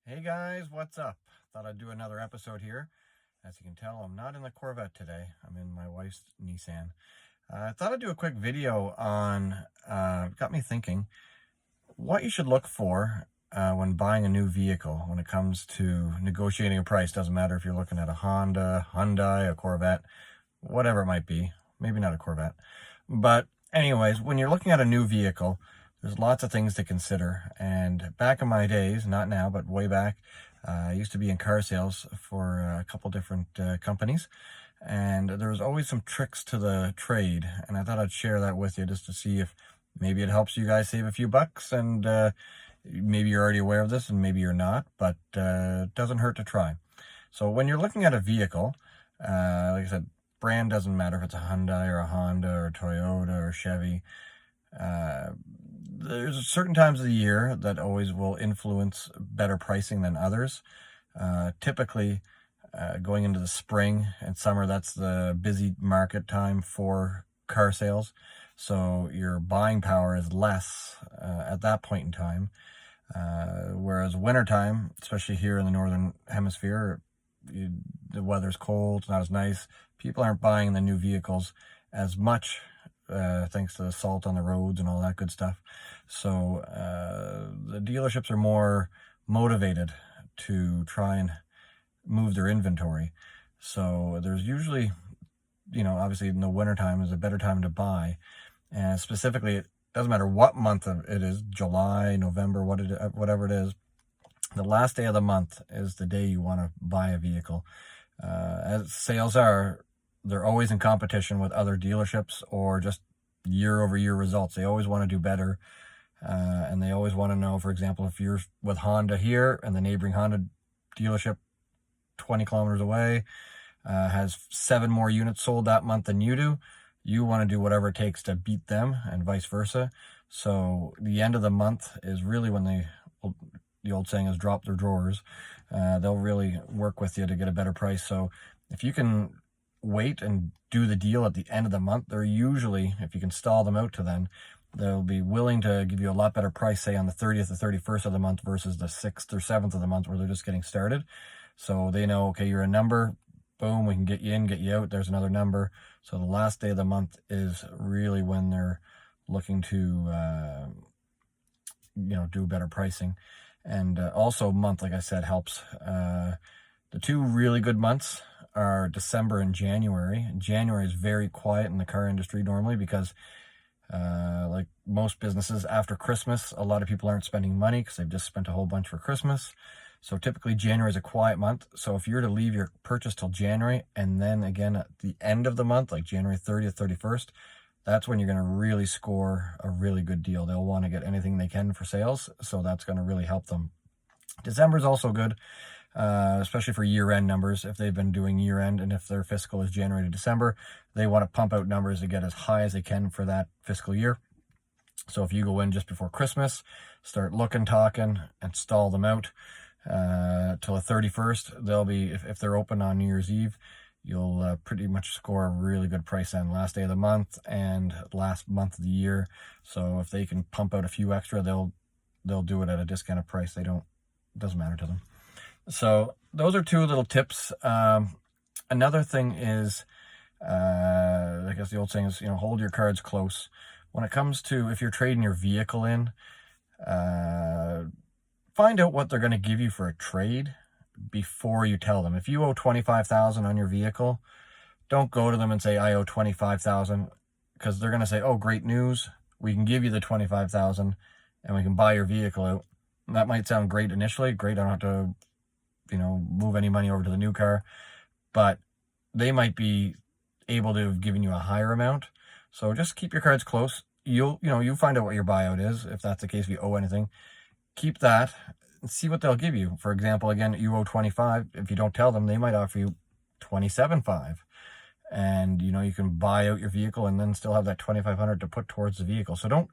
Hey guys, what's up? Thought I'd do another episode here. As you can tell, I'm not in the Corvette today. I'm in my wife's Nissan. I thought I'd do a quick video on, got me thinking, what you should look for when buying a new vehicle when it comes to negotiating a price. Doesn't matter if you're looking at a Honda, Hyundai, a Corvette, whatever it might be. Maybe not a Corvette. But anyways, when you're looking at a new vehicle, there's lots of things to consider. And back in my days, not now, but way back, I used to be in car sales for a couple different companies. And there was always some tricks to the trade. And I thought I'd share that with you just to see if maybe it helps you guys save a few bucks. And maybe you're already aware of this and maybe you're not, but it doesn't hurt to try. So when you're looking at a vehicle, like I said, brand doesn't matter if it's a Hyundai or a Honda or a Toyota or Chevy. There's certain times of the year that always will influence better pricing than others. Typically, going into the spring and summer, that's the busy market time for car sales. So your buying power is less at that point in time. Whereas wintertime, especially here in the Northern Hemisphere, the weather's cold, it's not as nice. People aren't buying the new vehicles as much thanks to the salt on the roads and all that good stuff. So the dealerships are more motivated to try and move their inventory. So there's usually, obviously in the wintertime is a better time to buy. And specifically, it doesn't matter what month it is, July, November, whatever it is, the last day of the month is the day you want to buy a vehicle. As sales are, they're always in competition with other dealerships or just year-over-year results. They always want to do better, and they always want to know, for example, if you're with Honda here and the neighboring Honda dealership 20 kilometers away has 7 more units sold that month than you do, you want to do whatever it takes to beat them and vice versa. So the end of the month is really when the old saying is drop their drawers. They'll really work with you to get a better price. So if you can wait and do the deal at the end of the month, they're usually, if you can stall them out to then, they'll be willing to give you a lot better price, say on the 30th or 31st of the month versus the 6th or 7th of the month where they're just getting started. So they know, okay, you're a number, boom, we can get you in, get you out, there's another number. So the last day of the month is really when they're looking to, do better pricing. And also month, like I said, helps. The two really good months are December and January. January is very quiet in the car industry normally because like most businesses after Christmas, a lot of people aren't spending money because they've just spent a whole bunch for Christmas. So typically January is a quiet month. So if you're to leave your purchase till January and then again at the end of the month, like January 30th, 31st, that's when you're going to really score a really good deal. They'll want to get anything they can for sales, so that's going to really help them. December is also good, especially for year-end numbers. If they've been doing year-end and if their fiscal is January to December, they want to pump out numbers to get as high as they can for that fiscal year. So if you go in just before Christmas, start looking, talking, and stall them out till the 31st, they'll be, if they're open on New Year's Eve, you'll pretty much score a really good price on last day of the month and last month of the year. So if they can pump out a few extra, they'll do it at a discounted price. It doesn't matter to them. So those are two little tips. Another thing is, I guess the old saying is, hold your cards close. When it comes to if you're trading your vehicle in, find out what they're going to give you for a trade before you tell them. If you owe $25,000 on your vehicle, don't go to them and say, I owe $25,000, because they're going to say, oh, great news, we can give you the $25,000 and we can buy your vehicle out. And that might sound great initially. Great, I don't have to, move any money over to the new car. But they might be able to have given you a higher amount. So just keep your cards close. You'll find out what your buyout is. If that's the case, if you owe anything, keep that and see what they'll give you. For example, again, you owe $25,000. If you don't tell them, they might offer you $27,500. And, you can buy out your vehicle and then still have that $2,500 to put towards the vehicle. So don't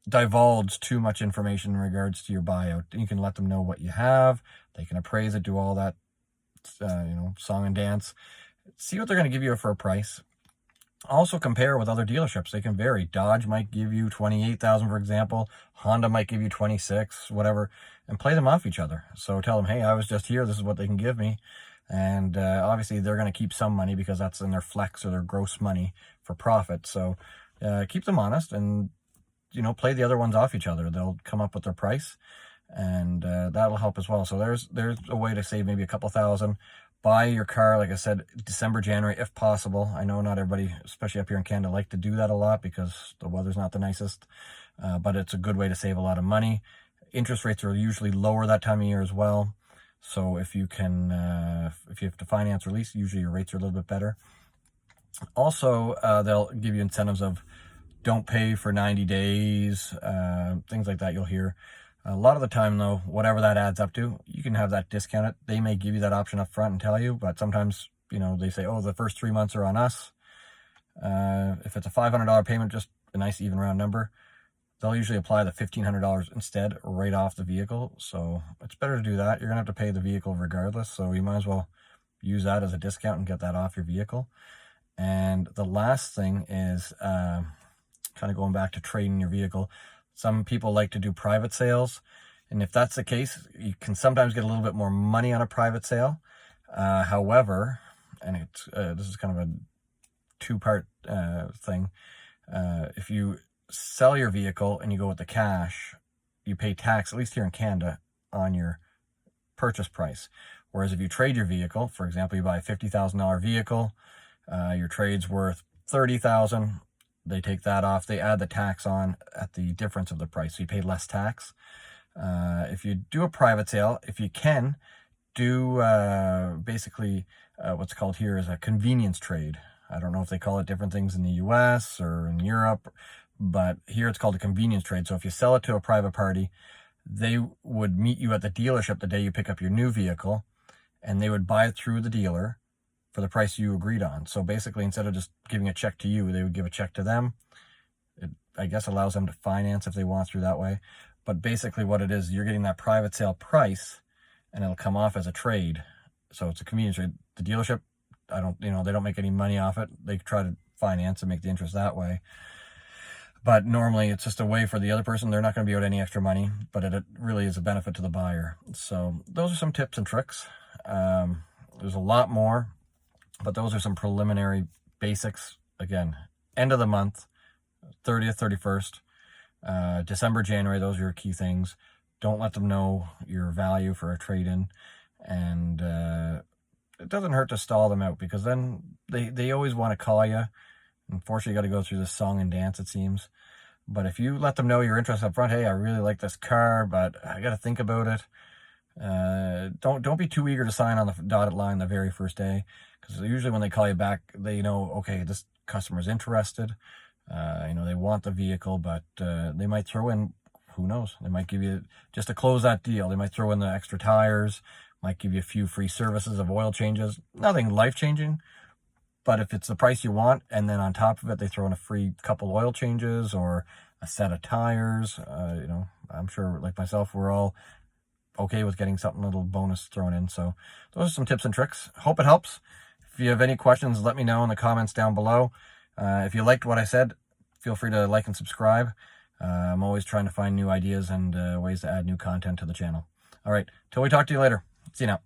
divulge too much information in regards to your buyout. You can let them know what you have. They can appraise it, do all that, song and dance. See what they're going to give you for a price. Also compare with other dealerships. They can vary. Dodge might give you 28,000, for example. Honda might give you 26, whatever, and play them off each other. So tell them, hey, I was just here. This is what they can give me. And obviously they're going to keep some money because that's in their flex or their gross money for profit. So keep them honest and, play the other ones off each other. They'll come up with their price, and that'll help as well. So there's a way to save maybe a couple thousand. Buy your car, like I said, December, January, if possible. I know not everybody, especially up here in Canada, like to do that a lot because the weather's not the nicest, but it's a good way to save a lot of money. Interest rates are usually lower that time of year as well. So if you can, if you have to finance or lease, usually your rates are a little bit better. Also, they'll give you incentives of don't pay for 90 days, things like that you'll hear. A lot of the time, though, whatever that adds up to, you can have that discounted. They may give you that option up front and tell you, but sometimes, they say, oh, the first 3 months are on us. If it's a $500 payment, just a nice even round number, they'll usually apply the $1,500 instead right off the vehicle. So it's better to do that. You're going to have to pay the vehicle regardless. So you might as well use that as a discount and get that off your vehicle. And the last thing is kind of going back to trading your vehicle. Some people like to do private sales. And if that's the case, you can sometimes get a little bit more money on a private sale. However, and it's this is kind of a two-part thing. If you sell your vehicle and you go with the cash, you pay tax, at least here in Canada, on your purchase price. Whereas if you trade your vehicle, for example, you buy a $50,000 vehicle, your trade's worth $30,000, they take that off, they add the tax on at the difference of the price, so you pay less tax. If you do a private sale, if you can, do basically what's called here is a convenience trade. I don't know if they call it different things in the US or in Europe, but here it's called a convenience trade. So if you sell it to a private party, they would meet you at the dealership the day you pick up your new vehicle, and they would buy it through the dealer for the price you agreed on. So basically, instead of just giving a check to you, they would give a check to them. It, I guess, allows them to finance if they want through that way. But basically what it is, you're getting that private sale price, and it'll come off as a trade. So it's a convenience trade. The dealership, they don't make any money off it. They try to finance and make the interest that way. But normally it's just a way for the other person. They're not going to be owed any extra money, but it really is a benefit to the buyer. So those are some tips and tricks. There's a lot more, but those are some preliminary basics. Again, end of the month, 30th, 31st, December, January, those are your key things. Don't let them know your value for a trade-in. And it doesn't hurt to stall them out, because then they always want to call you. Unfortunately, you got to go through this song and dance, it seems. But if you let them know your interest up front, hey, I really like this car, but I got to think about it. Don't be too eager to sign on the dotted line the very first day, because usually when they call you back, they know, okay, this customer's interested. They want the vehicle, but they might throw in, who knows? They might give you, just to close that deal, they might throw in the extra tires, might give you a few free services of oil changes. Nothing life-changing. But if it's the price you want, and then on top of it, they throw in a free couple oil changes or a set of tires, I'm sure, like myself, we're all okay with getting something, a little bonus thrown in. So those are some tips and tricks. Hope it helps. If you have any questions, let me know in the comments down below. If you liked what I said, feel free to like and subscribe. I'm always trying to find new ideas and ways to add new content to the channel. All right, till we talk to you later. See you now.